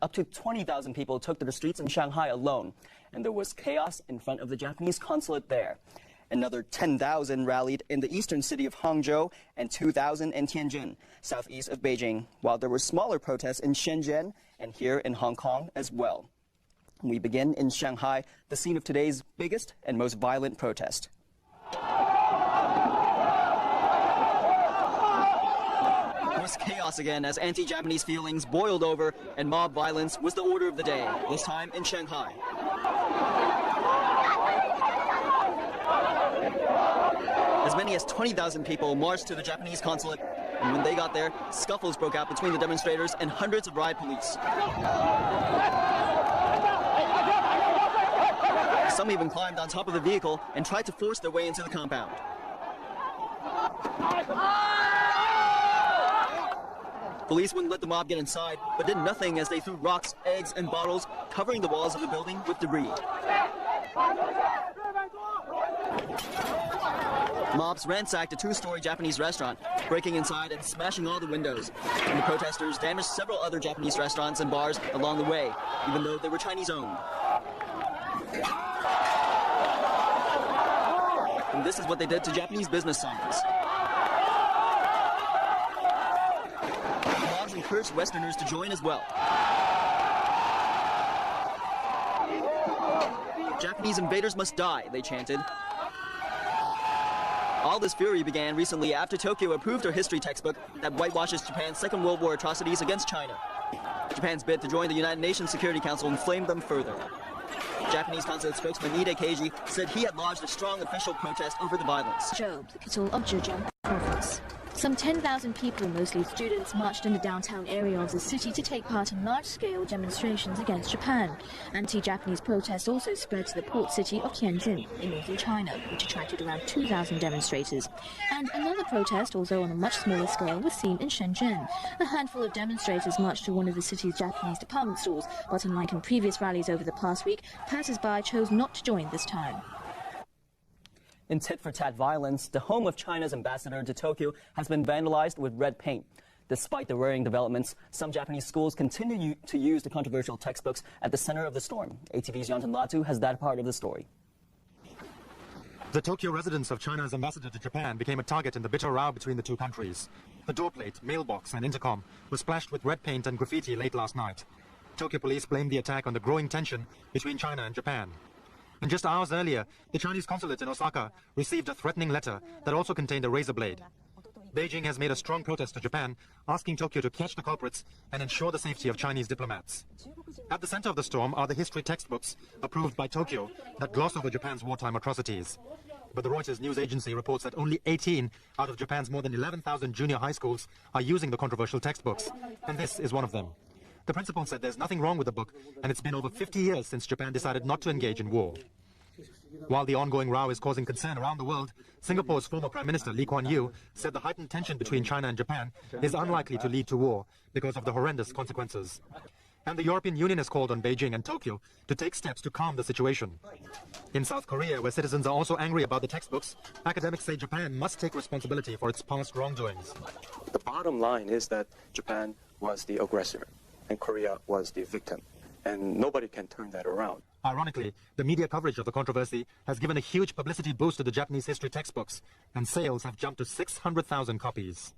Up to 20,000 people took to the streets in Shanghai alone, and there was chaos in front of the Japanese consulate there. Another 10,000 rallied in the eastern city of Hangzhou and 2,000 in Tianjin, southeast of Beijing, while there were smaller protests in Shenzhen and here in Hong Kong as well. We begin in Shanghai, the scene of today's biggest and most violent protest. There was chaos again as anti-Japanese feelings boiled over and mob violence was the order of the day, this time in Shanghai. As many as 20,000 people marched to the Japanese consulate, and when they got there, scuffles broke out between the demonstrators and hundreds of riot police. Some even climbed on top of the vehicle and tried to force their way into the compound. Police wouldn't let the mob get inside, but did nothing as they threw rocks, eggs, and bottles, covering the walls of the building with debris. Mobs ransacked a two-story Japanese restaurant, breaking inside and smashing all the windows. And the protesters damaged several other Japanese restaurants and bars along the way, even though they were Chinese-owned. And this is what they did to Japanese business signs. The mobs encouraged Westerners to join as well. Japanese invaders must die, they chanted. All this fury began recently after Tokyo approved her history textbook that whitewashes Japan's Second World War atrocities against China. Japan's bid to join the United Nations Security Council inflamed them further. Japanese consulate spokesman Ide Keiji said he had lodged a strong official protest over the violence. The capital of Zhejiang province. Some 10,000 people, mostly students, marched in the downtown area of the city to take part in large-scale demonstrations against Japan. Anti-Japanese protests also spread to the port city of Tianjin in northern China, which attracted around 2,000 demonstrators. And another protest, although on a much smaller scale, was seen in Shenzhen. A handful of demonstrators marched to one of the city's Japanese department stores, but unlike in previous rallies over the past week, passers-by chose not to join this time. In tit-for-tat violence, the home of China's ambassador to Tokyo has been vandalized with red paint. Despite the worrying developments, some Japanese schools continue to use the controversial textbooks at the center of the storm. ATV's Yontan Latu has that part of the story. The Tokyo residence of China's ambassador to Japan became a target in the bitter row between the two countries. The doorplate, mailbox and intercom were splashed with red paint and graffiti late last night. Tokyo police blamed the attack on the growing tension between China and Japan. And just hours earlier, the Chinese consulate in Osaka received a threatening letter that also contained a razor blade. Beijing has made a strong protest to Japan, asking Tokyo to catch the culprits and ensure the safety of Chinese diplomats. At the center of the storm are the history textbooks approved by Tokyo that gloss over Japan's wartime atrocities. But the Reuters news agency reports that only 18 out of Japan's more than 11,000 junior high schools are using the controversial textbooks, and this is one of them. The principal said there's nothing wrong with the book, and it's been over 50 years since Japan decided not to engage in war. While the ongoing row is causing concern around the world, Singapore's former Prime Minister Lee Kuan Yew said the heightened tension between China and Japan is unlikely to lead to war because of the horrendous consequences. And the European Union has called on Beijing and Tokyo to take steps to calm the situation. In South Korea, where citizens are also angry about the textbooks, academics say Japan must take responsibility for its past wrongdoings. The bottom line is that Japan was the aggressor and Korea was the victim, and nobody can turn that around. Ironically, the media coverage of the controversy has given a huge publicity boost to the Japanese history textbooks, and sales have jumped to 600,000 copies.